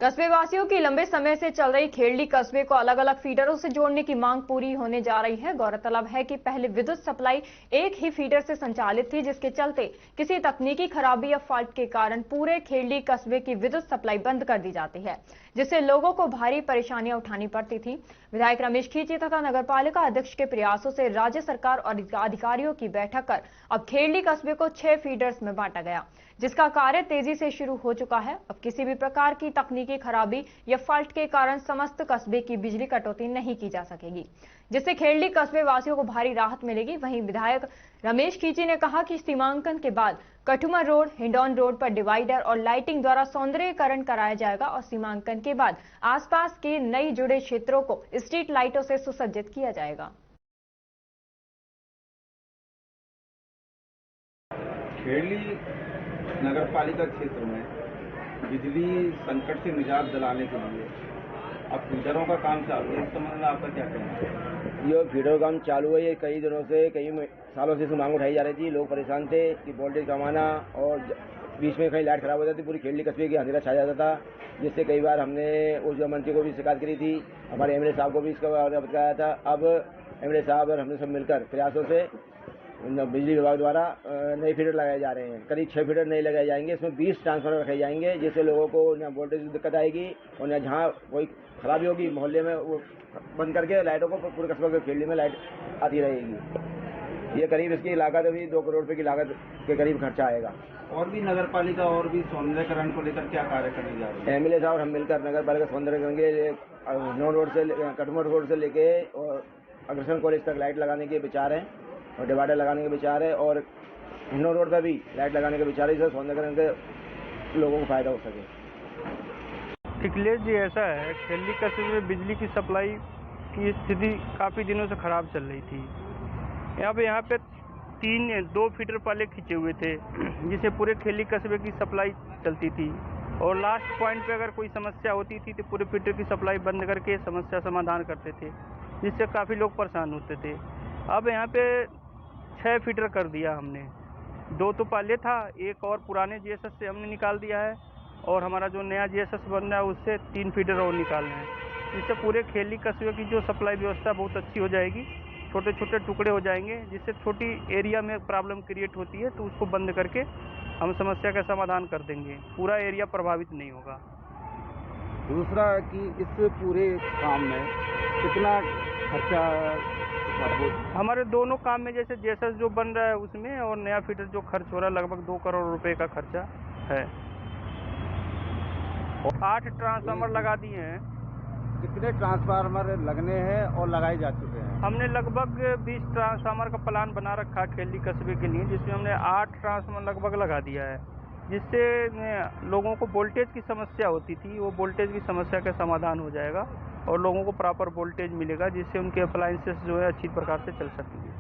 कस्बे वासियों की लंबे समय से चल रही खेड़ली कस्बे को अलग अलग फीडरों से जोड़ने की मांग पूरी होने जा रही है। गौरतलब है कि पहले विद्युत सप्लाई एक ही फीडर से संचालित थी, जिसके चलते किसी तकनीकी खराबी या फॉल्ट के कारण पूरे खेड़ली कस्बे की विद्युत सप्लाई बंद कर दी जाती है, जिससे लोगों को भारी परेशानियां उठानी पड़ती थी। विधायक रमेश खींची तथा नगरपालिका अध्यक्ष के प्रयासों से राज्य सरकार और अधिकारियों की बैठक कर अब खेड़ली कस्बे को 6 फीडर्स में बांटा गया, जिसका कार्य तेजी से शुरू हो चुका है। अब किसी भी प्रकार की तकनीकी खराबी या फॉल्ट के कारण समस्त कस्बे की बिजली कटौती नहीं की जा सकेगी, जिससे खेड़ली कस्बे वासियों को भारी राहत मिलेगी। वहीं विधायक रमेश खींची ने कहा कि सीमांकन के बाद कठुमर रोड, हिंडौन रोड पर डिवाइडर और लाइटिंग द्वारा सौंदर्यीकरण कराया जाएगा और सीमांकन के बाद आसपास के नई जुड़े क्षेत्रों को स्ट्रीट लाइटों से सुसज्जित किया जाएगा। खेड़ली नगरपालिका क्षेत्र में बिजली संकट से निजात दिलाने के लिए अब फीडरों का काम चालू है। इस संबंध में आपका क्या कहना है? ये फीडर काम चालू है। ये कई दिनों से, कई सालों से मांग उठाई जा रही थी। लोग परेशान थे कि वोल्टेज कमाना और बीच में कहीं लाइट खराब हो जाती, पूरी खेड़ली कस्बे की अंधेरा छा जाता था, जिससे कई बार हमने ऊर्जा मंत्री को भी शिकायत करी थी, हमारे एमएलए साहब को भी इसका बताया था। अब एमएलए साहब और हमने सब मिलकर प्रयासों से बिजली विभाग द्वारा नए फीडर लगाए जा रहे हैं। करीब 6 फीडर नए लगाए जाएंगे। इसमें 20 ट्रांसफार्मर रखे जाएंगे, जिससे लोगों को न वोल्टेज की दिक्कत आएगी और न जहाँ कोई खराबी होगी मोहल्ले में वो बंद करके लाइटों को पूरे कस्बे के खेड़ली में लाइट आती रहेगी। ये करीब इसकी लागत अभी 2 करोड़ रुपये की लागत के करीब खर्चा आएगा। और भी नगरपालिका और भी सौंदर्यकरण को लेकर क्या कार्य करने जा रहे हैं? एमएलए साहब हम मिलकर नगरपालिका सौंदर्यकरण के हिंडौन रोड से, कटमर रोड से लेके और अग्रसन कॉलेज तक लाइट लगाने के विचार हैं और डिवाइडर लगाने के विचार है और हिंडौन रोड पर भी लाइट लगाने के विचार है, जिससे सौंदर्यकरण के लोगों को फायदा हो सके। टिकलेज जी ऐसा है, खेड़ली कस्बे में बिजली की सप्लाई की स्थिति काफ़ी दिनों से ख़राब चल रही थी। यहाँ पे 2 फीडर पहले खींचे हुए थे, जिससे पूरे खेड़ली कस्बे की सप्लाई चलती थी और लास्ट पॉइंट पे अगर कोई समस्या होती थी तो पूरे फीडर की सप्लाई बंद करके समस्या समाधान करते थे, जिससे काफ़ी लोग परेशान होते थे। अब यहाँ पे 6 फीडर कर दिया हमने। 2 तो पहले था, एक और पुराने जीएसएस से हमने निकाल दिया है और हमारा जो नया जीएसएस बन रहा है उससे 3 फीडर और निकालना है। इससे पूरे खेड़ली कस्बे की जो सप्लाई व्यवस्था बहुत अच्छी हो जाएगी। छोटे छोटे टुकड़े हो जाएंगे, जिससे छोटी एरिया में प्रॉब्लम क्रिएट होती है तो उसको बंद करके हम समस्या का समाधान कर देंगे। पूरा एरिया प्रभावित नहीं होगा। दूसरा कि इस पूरे काम में कितना खर्चा हमारे दोनों काम में, जैसे जीएसएस जो बन रहा है उसमें और नया फीडर जो खर्च हो रहा है, लगभग 2 करोड़ रुपए का खर्चा है। 8 ट्रांसफार्मर लगा दिए हैं। कितने ट्रांसफार्मर लगने हैं और लगाए जा चुके हैं? हमने लगभग 20 ट्रांसफार्मर का प्लान बना रखा है खेड़ली कस्बे के लिए, जिसमें हमने 8 ट्रांसफार्मर लगभग लगा दिया है, जिससे लोगों को वोल्टेज की समस्या होती थी, वो वोल्टेज की समस्या का समाधान हो जाएगा और लोगों को प्रॉपर वोल्टेज मिलेगा, जिससे उनके अप्लायंसेस जो है अच्छी प्रकार से चल सकेंगे।